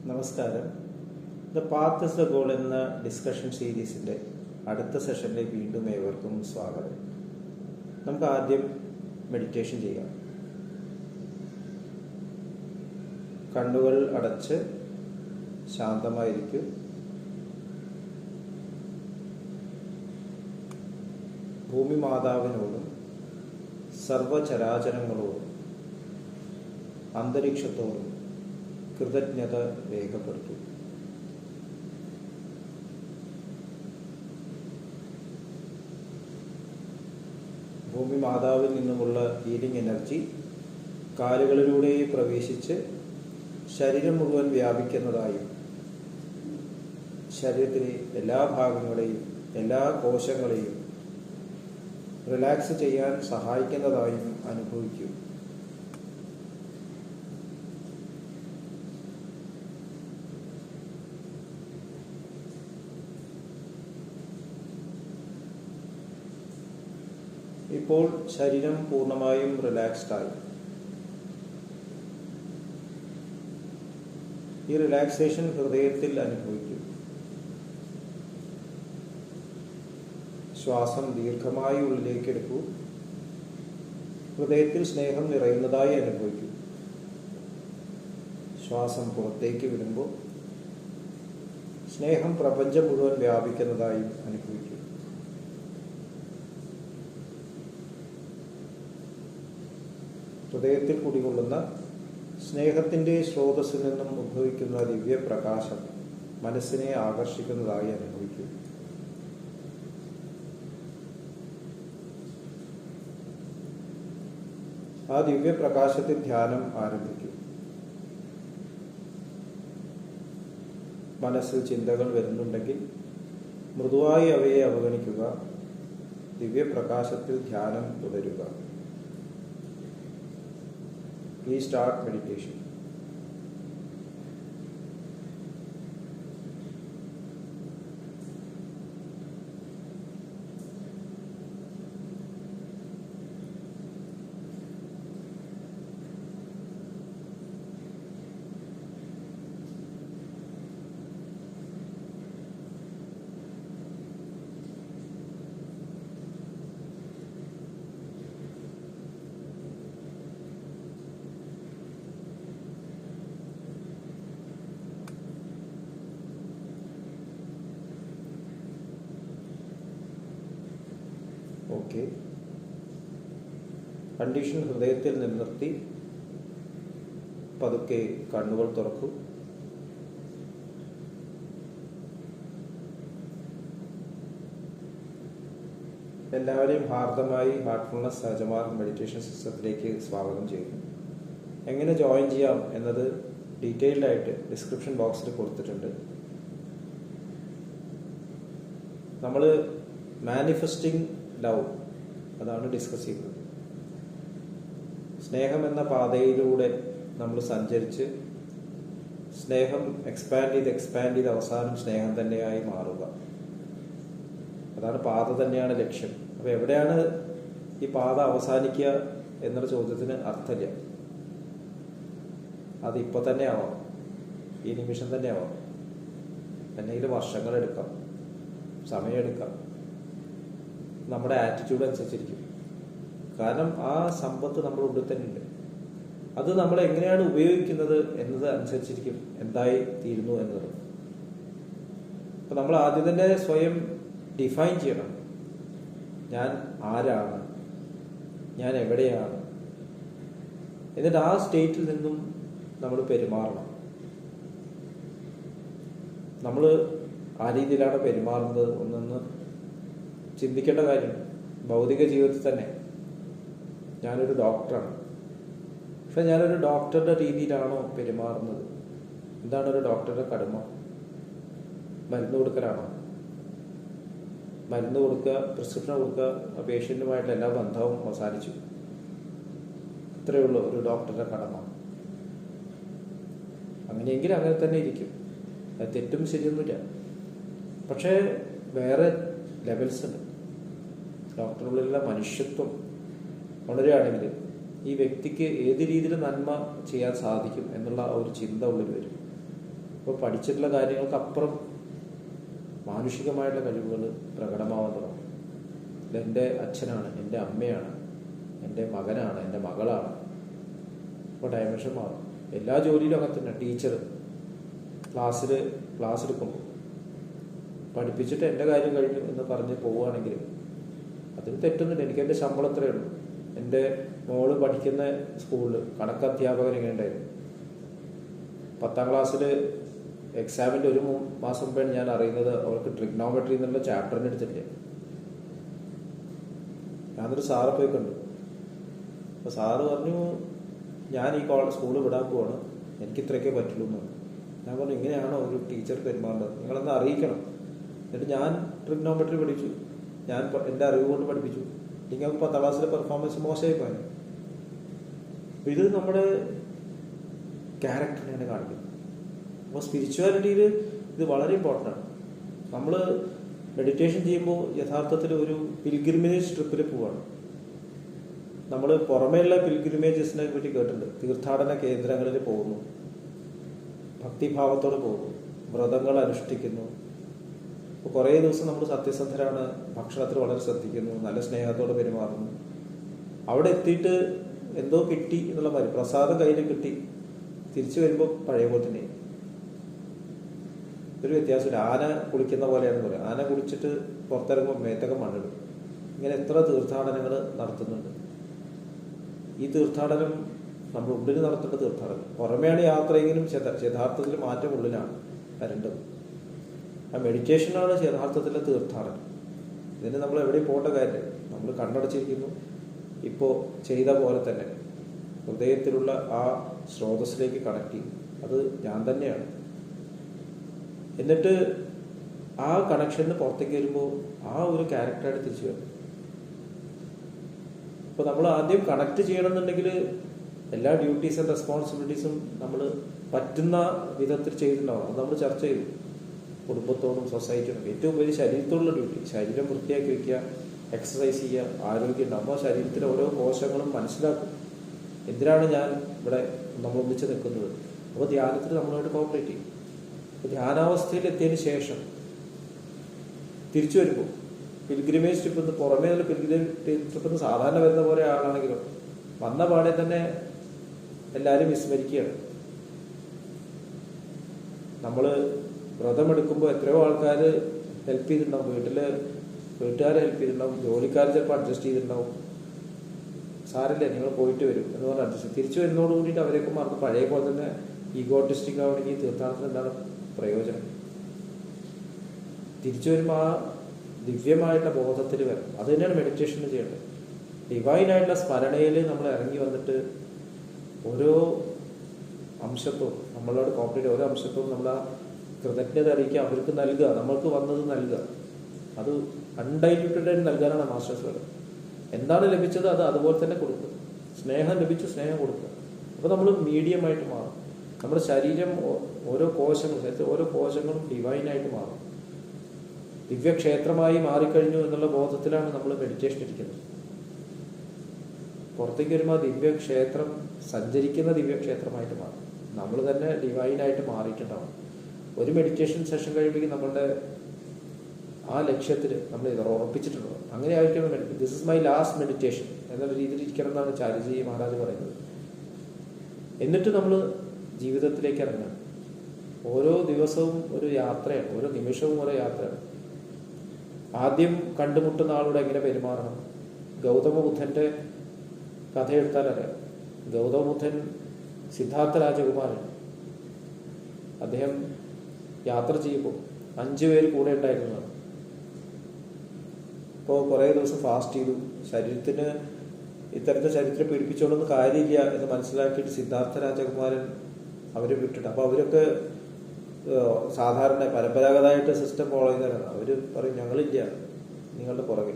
നമസ്കാരം. The path is the goal എന്ന discussion സീരീസിൻ്റെ അടുത്ത സെഷനിലേക്ക് വീണ്ടും ഏവർക്കും സ്വാഗതം. നമുക്ക് ആദ്യം മെഡിറ്റേഷൻ ചെയ്യാം. കണ്ണുകൾ അടച്ച് ശാന്തമായിരിക്കും. ഭൂമി മാതാവിനോടും സർവചരാചരങ്ങളോടും അന്തരീക്ഷത്തോടും കൃതജ്ഞത രേഖപ്പെടുത്തും. ഭൂമി മാതാവിൽ നിന്നുമുള്ള ഹീലിംഗ് എനർജി കാലുകളിലൂടെ പ്രവേശിച്ച് ശരീരം മുഴുവൻ വ്യാപിക്കുന്നതായും ശരീരത്തിലെ എല്ലാ ഭാഗങ്ങളെയും എല്ലാ കോശങ്ങളെയും റിലാക്സ് ചെയ്യാൻ സഹായിക്കുന്നതായും അനുഭവിക്കും. ഇപ്പോൾ ശരീരം പൂർണ്ണമായും റിലാക്സ്ഡ് ആയി. ഈ റിലാക്സേഷൻ ഹൃദയത്തിൽ അനുഭവിക്കും. ശ്വാസം ദീർഘമായി ഉള്ളിലേക്ക് എടുക്കൂ. ഹൃദയത്തിൽ സ്നേഹം നിറയുന്നതായി അനുഭവിക്കും. ശ്വാസം പുറത്തേക്ക് വിടുമ്പോൾ സ്നേഹം പ്രപഞ്ചം മുഴുവൻ വ്യാപിക്കുന്നതായും അനുഭവിക്കും. ഹൃദയത്തിൽ കുടികൊള്ളുന്ന സ്നേഹത്തിൻ്റെ സ്രോതസ്സിൽ നിന്നും ഉദ്ഭവിക്കുന്ന ദിവ്യപ്രകാശം മനസ്സിനെ ആകർഷിക്കുന്നതായി അനുഭവിക്കും. ആ ദിവ്യപ്രകാശത്തിൽ ധ്യാനം ആരംഭിക്കും. മനസ്സിൽ ചിന്തകൾ വരുന്നുണ്ടെങ്കിൽ മൃദുവായി അവയെ അവഗണിക്കുക. ദിവ്യപ്രകാശത്തിൽ ധ്യാനം തുടരുക. Please start meditation. Okay. Condition ഹൃദയത്തിൽ നിലനിർത്തി പതുക്കെ കണ്ണുകൾ തുറക്കൂ. എല്ലാവരെയും ഹാർദമായി ഹാർട്ട്ഫുൾനെസ് സഹജമാർഗ് മെഡിറ്റേഷൻ സിസ്റ്റത്തിലേക്ക് സ്വാഗതം ചെയ്യുന്നു. എങ്ങനെ ജോയിൻ ചെയ്യാം എന്നത് ഡീറ്റെയിൽഡ് ആയിട്ട് ഡിസ്ക്രിപ്ഷൻ ബോക്സിൽ കൊടുത്തിട്ടുണ്ട്. നമ്മൾ മാനിഫെസ്റ്റിംഗ് ലവ് അതാണ് ഡിസ്കസ് ചെയ്യുന്നത്. സ്നേഹം എന്ന പാതയിലൂടെ നമ്മൾ സഞ്ചരിച്ച് സ്നേഹം എക്സ്പാൻഡ് ചെയ്ത് അവസാനം സ്നേഹം തന്നെയായി മാറുക. അതാണ് പാത തന്നെയാണ് ലക്ഷ്യം. അപ്പോൾ എവിടെയാണ് ഈ പാത അവസാനിക്കുക എന്നുള്ള ചോദ്യത്തിന് അർത്ഥമില്ല. അതിപ്പോൾ തന്നെ ആവാം, ഈ നിമിഷം തന്നെ ആവാം, എന്തെങ്കിലും വർഷങ്ങളെടുക്കാം, സമയമെടുക്കാം. നമ്മുടെ ആറ്റിറ്റ്യൂഡ് അനുസരിച്ചിരിക്കും. കാരണം ആ സമ്പത്ത് നമ്മുടെ ഉള്ളിൽ തന്നെ ഉണ്ട്. അത് നമ്മൾ എങ്ങനെയാണ് ഉപയോഗിക്കുന്നത് എന്നത് അനുസരിച്ചിരിക്കും എന്തായി തീരുന്നു എന്നത്. അപ്പം നമ്മൾ ആദ്യം തന്നെ സ്വയം ഡിഫൈൻ ചെയ്യണം. ഞാൻ ആരാണ്, ഞാൻ എവിടെയാണ്, എന്നിട്ട് ആ സ്റ്റേറ്റിൽ നിന്നും നമ്മൾ പെരുമാറണം. നമ്മൾ ആ രീതിയിലാണ് പെരുമാറുന്നത് ഒന്നെന്ന് ചിന്തിക്കേണ്ട കാര്യമാണ്. ഭൗതിക ജീവിതത്തിൽ തന്നെ ഞാനൊരു ഡോക്ടറാണ്, പക്ഷെ ഞാനൊരു ഡോക്ടറുടെ രീതിയിലാണോ പെരുമാറുന്നത്? എന്താണ് ഒരു ഡോക്ടറുടെ കടമ? മരുന്ന് കൊടുക്കലാണോ? മരുന്ന് കൊടുക്കുക, പ്രിസ്ക്രിപ്ഷൻ കൊടുക്കുക, പേഷ്യൻറ്റുമായിട്ടുള്ള എല്ലാ ബന്ധവും അവസാനിച്ചു. ഇത്രയേ ഉള്ളൂ ഒരു ഡോക്ടറുടെ കടമ. അങ്ങനെയെങ്കിൽ അങ്ങനെ തന്നെ ഇരിക്കും. അത് തെറ്റും ശരിയൊന്നുമില്ല. പക്ഷേ വേറെ ലെവൽസ് ഉണ്ട്. ഡോക്ടറുള്ളിലുള്ള മനുഷ്യത്വം വളരുകയാണെങ്കിൽ ഈ വ്യക്തിക്ക് ഏത് രീതിയിൽ നന്മ ചെയ്യാൻ സാധിക്കും എന്നുള്ള ഒരു ചിന്ത ഉള്ളിൽ വരും. ഇപ്പോൾ പഠിച്ചിട്ടുള്ള കാര്യങ്ങൾക്ക് അപ്പുറം മാനുഷികമായിട്ടുള്ള കഴിവുകൾ പ്രകടമാവാൻ തുടങ്ങും. ഇതെൻ്റെ അച്ഛനാണ്, എൻ്റെ അമ്മയാണ്, എൻ്റെ മകനാണ്, എൻ്റെ മകളാണ്. ഇപ്പോൾ ഡയമെൻഷൻ മാറും. എല്ലാ ജോലിയിലും അങ്ങനെ തന്നെ. ടീച്ചർ ക്ലാസ് എടുക്കുമ്പോൾ പഠിപ്പിച്ചിട്ട് എൻ്റെ കാര്യം കഴിഞ്ഞു എന്ന് പറഞ്ഞ് പോവുകയാണെങ്കിൽ അതിന് തെറ്റൊന്നുമില്ല. എനിക്ക് എൻ്റെ ശമ്പളം എത്രയേ ഉള്ളൂ. എൻ്റെ മോള് പഠിക്കുന്ന സ്കൂളിൽ കണക്കധ്യാപകൻ എങ്ങനെ ഉണ്ടായിരുന്നു? 10ാം ക്ലാസ്സിൽ എക്സാമിൻ്റെ 1 മാസം മുമ്പാണ് ഞാൻ അറിയുന്നത് അവർക്ക് ട്രിഗ്നോമെട്രി എന്നുള്ള ചാപ്റ്ററിന് എടുത്തിട്ടില്ല. ഞാനൊരു സാറെ പോയി കണ്ടു. അപ്പോൾ സാറ് പറഞ്ഞു, ഞാൻ ഈ സ്കൂളിൽ വിടാൻ പോവാണ്, എനിക്ക് ഇത്രയൊക്കെ പറ്റുള്ളൂ എന്ന് പറഞ്ഞു. ഞാൻ പറഞ്ഞു, ഇങ്ങനെയാണോ ഒരു ടീച്ചർ പെരുമാറേണ്ടത്? നിങ്ങളെന്ന് അറിയിക്കണം. എന്നിട്ട് ഞാൻ ട്രിഗ്നോമെട്രി പഠിച്ചു, ഞാൻ എൻ്റെ അറിവ് കൊണ്ട് പഠിപ്പിച്ചു. നിങ്ങൾക്ക് 10ാം ക്ലാസ്സിലെ പെർഫോമൻസ് മോശമായി പോയി. അപ്പോൾ ഇത് നമ്മുടെ ക്യാരക്ടറിനെയാണ് കാണിക്കുന്നത്. അപ്പോൾ സ്പിരിച്വാലിറ്റിയിൽ ഇത് വളരെ ഇമ്പോർട്ടൻ്റ് ആണ്. നമ്മൾ മെഡിറ്റേഷൻ ചെയ്യുമ്പോൾ യഥാർത്ഥത്തിൽ ഒരു പിൽഗ്രിമേജ് ട്രിപ്പിൽ പോവാണ്. നമ്മൾ പുറമേയുള്ള പിൽഗ്രിമേജസിനെ പറ്റി കേട്ടിട്ടുണ്ട്. തീർത്ഥാടന കേന്ദ്രങ്ങളിൽ പോകുന്നു, ഭക്തിഭാവത്തോടെ പോകുന്നു, വ്രതങ്ങൾ അനുഷ്ഠിക്കുന്നു. ഇപ്പോൾ കുറേ ദിവസം നമ്മൾ സത്യസന്ധരാണ്, ഭക്ഷണത്തിൽ വളരെ ശ്രദ്ധിക്കുന്നു, നല്ല സ്നേഹത്തോടെ പെരുമാറുന്നു. അവിടെ എത്തിയിട്ട് എന്തോ കിട്ടി എന്നുള്ള മാതിരി, പ്രസാദം കയ്യിൽ കിട്ടി, തിരിച്ചു വരുമ്പോൾ പഴയ പോലെ തന്നെ. ഒരു വ്യത്യാസമില്ല. ആന കുളിക്കുന്ന പോലെയാണ് പറയുക. ആന കുളിച്ചിട്ട് പുറത്തിറങ്ങുമ്പോൾ മേത്തൊക്കെ മണ്ണിടും. ഇങ്ങനെ എത്ര തീർത്ഥാടനങ്ങൾ നടത്തുന്നുണ്ട്. ഈ തീർത്ഥാടനം നമ്മൾ ഉള്ളിൽ നടത്തേണ്ട തീർത്ഥാടനം. പുറമെയാണ് യാത്രയെങ്കിലും യഥാർത്ഥത്തിൽ മാറ്റം ഉള്ളിലാണ് വരേണ്ടത്. ആ മെഡിറ്റേഷനാണ് യഥാർത്ഥത്തിലെ തീർത്ഥാടനം. ഇതിന് നമ്മൾ എവിടെയും പോകേണ്ട കാര്യം. നമ്മൾ കണ്ണടച്ചിരിക്കുന്നു, ഇപ്പോൾ ചെയ്ത പോലെ തന്നെ ഹൃദയത്തിലുള്ള ആ സ്രോതസ്സിലേക്ക് കണക്ട് ചെയ്യും. അത് ഞാൻ തന്നെയാണ്. എന്നിട്ട് ആ കണക്ഷന് പുറത്തേക്ക് വരുമ്പോൾ ആ ഒരു ക്യാരക്ടറായിട്ട് തിരിച്ചു വരും. ഇപ്പോൾ നമ്മൾ ആദ്യം കണക്ട് ചെയ്യണമെന്നുണ്ടെങ്കിൽ എല്ലാ ഡ്യൂട്ടീസും റെസ്പോൺസിബിലിറ്റീസും നമ്മൾ പറ്റുന്ന വിധത്തിൽ ചെയ്തിട്ടുണ്ടാവും. അത് നമ്മൾ ചർച്ച ചെയ്തു. കുടുംബത്തോടും സൊസൈറ്റിയോടും ഏറ്റവും വലിയ ശരീരത്തോടുള്ള ഡ്യൂട്ടി. ശരീരം വൃത്തിയാക്കി വയ്ക്കുക, എക്സസൈസ് ചെയ്യുക, ആരോഗ്യം ഉണ്ടാകും. അപ്പോൾ ശരീരത്തിലെ ഓരോ കോശങ്ങളും മനസ്സിലാക്കും എന്തിനാണ് ഞാൻ ഇവിടെ നമ്മൾ ഒന്നിച്ച് നിൽക്കുന്നത്. അപ്പോൾ ധ്യാനത്തിൽ നമ്മളോട് കോപ്പറേറ്റ് ചെയ്യും. അപ്പോൾ ധ്യാനാവസ്ഥയിൽ എത്തിയതിന് ശേഷം തിരിച്ചു വരുമ്പോൾ പിൽഗ്രിമേജ് ട്രിപ്പ് പുറമേ ഉള്ള പിൽഗ്രിമേജ് ട്രിപ്പ് സാധാരണ വരുന്ന പോലെ ആളാണെങ്കിലും വന്ന പാടെ തന്നെ എല്ലാവരും വിസ്മരിക്കുകയാണ്. നമ്മൾ വ്രതമെടുക്കുമ്പോൾ എത്രയോ ആൾക്കാർ ഹെൽപ്പ് ചെയ്തിട്ടുണ്ടാവും. വീട്ടുകാർ ഹെൽപ്പ് ചെയ്തിട്ടുണ്ടാവും, ജോലിക്കാർ ചിലപ്പോൾ അഡ്ജസ്റ്റ് ചെയ്തിട്ടുണ്ടാവും. സാരല്ലേ, നിങ്ങൾ പോയിട്ട് വരും എന്ന് പറഞ്ഞാൽ അഡ്ജസ്റ്റ്. തിരിച്ചു വരുന്നതോട് കൂടിയിട്ട് അവരെയൊക്കെ മറന്ന് പഴയ പോലെ തന്നെ ഈഗോട്ടിസ്റ്റിക് ആവണമെങ്കിൽ തീർത്ഥാടനത്തിന് എന്താണ് പ്രയോജനം? തിരിച്ചു വരുമ്പോൾ ആ ദിവ്യമായിട്ടുള്ള ബോധത്തിൽ വരണം. അത് തന്നെയാണ് മെഡിറ്റേഷന് ചെയ്യേണ്ടത്. ഡിവൈനായിട്ടുള്ള സ്മരണയിൽ നമ്മൾ ഇറങ്ങി വന്നിട്ട് ഓരോ അംശത്വവും നമ്മളോട് കോപ്പറേറ്റ്, ഓരോ അംശത്വവും നമ്മൾ ആ കൃതജ്ഞത അറിയിക്കുക, അവർക്ക് നൽകുക, നമ്മൾക്ക് വന്നത് നൽകുക. അത് അൺഡൈല്യൂട്ടഡ് നൽകാനാണ് മാസ്റ്റേഴ്സ് വേണ്ടത്. എന്താണ് ലഭിച്ചത് അത് അതുപോലെ തന്നെ കൊടുക്കുക. സ്നേഹം ലഭിച്ചു, സ്നേഹം കൊടുക്കുക. അപ്പോൾ നമ്മൾ മീഡിയമായിട്ട് മാറും. നമ്മുടെ ശരീരം ഓരോ കോശങ്ങളും ഡിവൈനായിട്ട് മാറും. ദിവ്യക്ഷേത്രമായി മാറിക്കഴിഞ്ഞു എന്നുള്ള ബോധത്തിലാണ് നമ്മൾ മെഡിറ്റേഷൻ ഇരിക്കുന്നത്. പുറത്തേക്ക് വരുമ്പോൾ ദിവ്യക്ഷേത്രം സഞ്ചരിക്കുന്ന ദിവ്യക്ഷേത്രമായിട്ട് മാറും. നമ്മൾ തന്നെ ഡിവൈനായിട്ട് മാറിയിട്ടുണ്ടാവും. ഒരു മെഡിറ്റേഷൻ സെഷൻ കഴിയുമ്പോഴേക്കും നമ്മളുടെ ആ ലക്ഷ്യത്തിൽ നമ്മൾ ഉറപ്പിച്ചിട്ടുണ്ടോ അങ്ങനെ ആയിരിക്കണം. This is my last meditation എന്നുള്ള രീതിയിൽ ഇരിക്കണം എന്നാണ് ചാരുജി മഹാരാജ് പറയുന്നത്. എന്നിട്ട് നമ്മൾ ജീവിതത്തിലേക്ക് ഇറങ്ങണം. ഓരോ ദിവസവും ഒരു യാത്രയാണ്, ഓരോ നിമിഷവും ഓരോ യാത്രയാണ്. ആദ്യം കണ്ടുമുട്ടുന്ന ആളോട് എങ്ങനെ പെരുമാറണം. ഗൗതമ ബുദ്ധന്റെ കഥ എടുത്താലറിയാം. ഗൗതമ ബുദ്ധൻ സിദ്ധാർത്ഥ രാജകുമാരൻ, അദ്ദേഹം യാത്ര ചെയ്യുമ്പോൾ 5 പേര് കൂടെ ഉണ്ടായിരുന്നതാണ്. ഇപ്പോൾ കുറേ ദിവസം ഫാസ്റ്റ് ചെയ്തു. ശരീരത്തിന് ഇത്തരത്തിൽ ശരീരത്തെ പീഡിപ്പിച്ചോളൊന്നും കാര്യമില്ല എന്ന് മനസ്സിലാക്കിയിട്ട് സിദ്ധാർത്ഥ രാജകുമാരൻ അവരെ വിട്ടിട്ട്, അപ്പോൾ അവരൊക്കെ സാധാരണ പരമ്പരാഗതമായിട്ട് സിസ്റ്റം ഫോളോ ചെയ്യുന്നവരാണ്. അവർ പറയും ഞങ്ങളില്ല നിങ്ങളുടെ പുറകെ.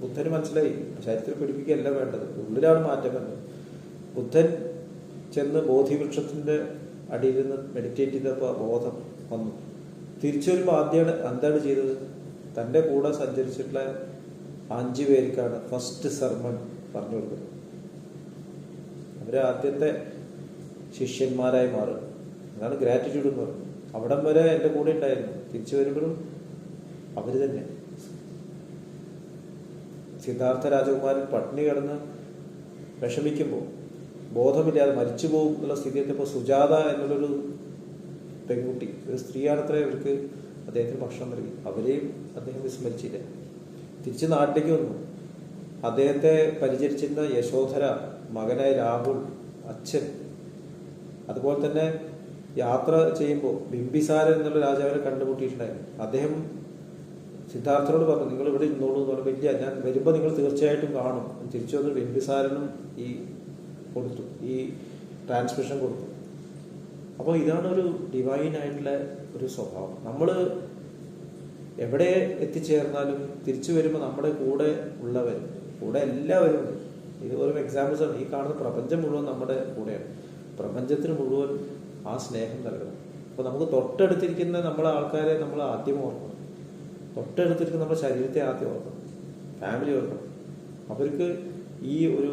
ബുദ്ധന് മനസ്സിലായി ശരീരത്തിൽ പിടിപ്പിക്കുകയല്ല വേണ്ടത്, ഉള്ളിലാണ് മാറ്റം വേണ്ടത്. ബുദ്ധൻ ചെന്ന് ബോധിവൃക്ഷത്തിന്റെ അടിയിൽ നിന്ന് മെഡിറ്റേറ്റ് ചെയ്തപ്പോൾ ബോധം വന്നു. തിരിച്ചു വരുമ്പോൾ എന്താണ് ചെയ്തത്? തൻ്റെ കൂടെ സഞ്ചരിച്ചിട്ടുള്ള 5 പേർക്കാണ് ഫസ്റ്റ് സർമൺ പറഞ്ഞു കൊടുക്കുന്നത്. അവര് ആദ്യത്തെ ശിഷ്യന്മാരായി മാറും. അതാണ് ഗ്രാറ്റിറ്റ്യൂഡ് എന്ന് പറയുന്നത്. അവിടം വരെ എൻ്റെ കൂടെ ഉണ്ടായിരുന്നു. തിരിച്ചു വരുമ്പോഴും അവർ തന്നെ. സിദ്ധാർത്ഥ രാജകുമാരൻ പട്ടിണി കിടന്ന് വിഷമിക്കുമ്പോൾ ബോധമില്ലാതെ മരിച്ചു പോകും എന്നുള്ള സ്ഥിതി എത്തിയപ്പോൾ സുജാത എന്നുള്ളൊരു പെൺകുട്ടി, ഒരു സ്ത്രീയാണത്രേ അവർക്ക് അദ്ദേഹത്തിന് ഭക്ഷണം നൽകി. അവരെയും അദ്ദേഹം വിസ്മരിച്ചില്ല. തിരിച്ച് നാട്ടിലേക്ക് വന്നു. അദ്ദേഹത്തെ പരിചരിച്ചിരുന്ന യശോധര, മകനായ രാഹുൽ, അച്ഛൻ, അതുപോലെ തന്നെ യാത്ര ചെയ്യുമ്പോൾ ബിംബിസാരൻ എന്നുള്ള രാജാവിനെ കണ്ടുമുട്ടിയിട്ടുണ്ടായിരുന്നു. അദ്ദേഹം സിദ്ധാർത്ഥനോട് പറഞ്ഞു, നിങ്ങൾ ഇവിടെ ഇരുന്നോളൂ എന്ന് പറഞ്ഞപ്പോൾ, ഇല്ല ഞാൻ വരുമ്പോൾ നിങ്ങൾ തീർച്ചയായിട്ടും കാണും. തിരിച്ചു വന്ന് ബിംബിസാരനും ഈ കൊടുത്തു, ഈ ട്രാൻസ്മിഷൻ കൊടുത്തു. അപ്പോൾ ഇതാണ് ഒരു ഡിവൈൻ ആയിട്ടുള്ള ഒരു സ്വഭാവം. നമ്മൾ എവിടെ എത്തിച്ചേർന്നാലും തിരിച്ചു വരുമ്പോൾ നമ്മുടെ കൂടെ ഉള്ളവർ, കൂടെ എല്ലാവരും ഉണ്ട്. ഇത് ഒരു എക്സാമ്പിൾസ് ആണ്. ഈ കാണുന്ന പ്രപഞ്ചം മുഴുവൻ നമ്മുടെ കൂടെയാണ്. പ്രപഞ്ചത്തിന് മുഴുവൻ ആ സ്നേഹം നൽകണം. അപ്പോൾ നമുക്ക് തൊട്ടടുത്തിരിക്കുന്ന നമ്മളെ ആൾക്കാരെ നമ്മൾ ആദ്യം ഓർക്കണം. തൊട്ടടുത്തിരിക്കുന്ന നമ്മുടെ ശരീരത്തെ ആദ്യം ഓർക്കണം, ഫാമിലി ഓർക്കണം. അവർക്ക് ഈ ഒരു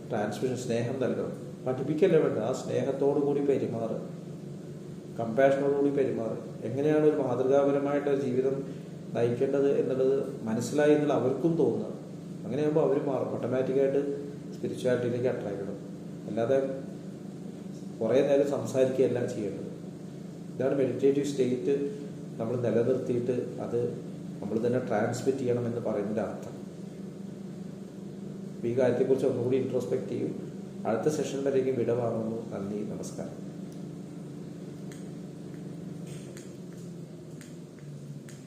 ട്രാൻസ്മിഷൻ സ്നേഹം നൽകണം. പഠിപ്പിക്കല്ലേ വേണ്ട, ആ സ്നേഹത്തോടു കൂടി പെരുമാറുക, കമ്പാഷനോടുകൂടി പെരുമാറുക. എങ്ങനെയാണ് ഒരു മാതൃകാപരമായിട്ട് ജീവിതം നയിക്കേണ്ടത് എന്നുള്ളത് മനസ്സിലായി എന്നുള്ള അവർക്കും തോന്നുക. അങ്ങനെയാകുമ്പോൾ അവർ മാറും. ഓട്ടോമാറ്റിക്കായിട്ട് സ്പിരിച്വാലിറ്റിയിലേക്ക് അട്രാക്ട് ചെയ്യണം. അല്ലാതെ കുറേ നേരം സംസാരിക്കുകയെല്ലാം ചെയ്യേണ്ടത്. ഇതാണ് മെഡിറ്റേറ്റീവ് സ്റ്റേറ്റ് നമ്മൾ നിലനിർത്തിയിട്ട് അത് നമ്മൾ തന്നെ ട്രാൻസ്മിറ്റ് ചെയ്യണം എന്ന് പറയുന്നതിൻ്റെ അർത്ഥം. ഈ കാര്യത്തെക്കുറിച്ച് ഒന്നുകൂടി ഇൻട്രോസ്പെക്ട് ചെയ്യും. അടുത്ത സെഷൻ വരേക്കും വിട വാങ്ങുന്നു. നന്ദി, നമസ്കാരം.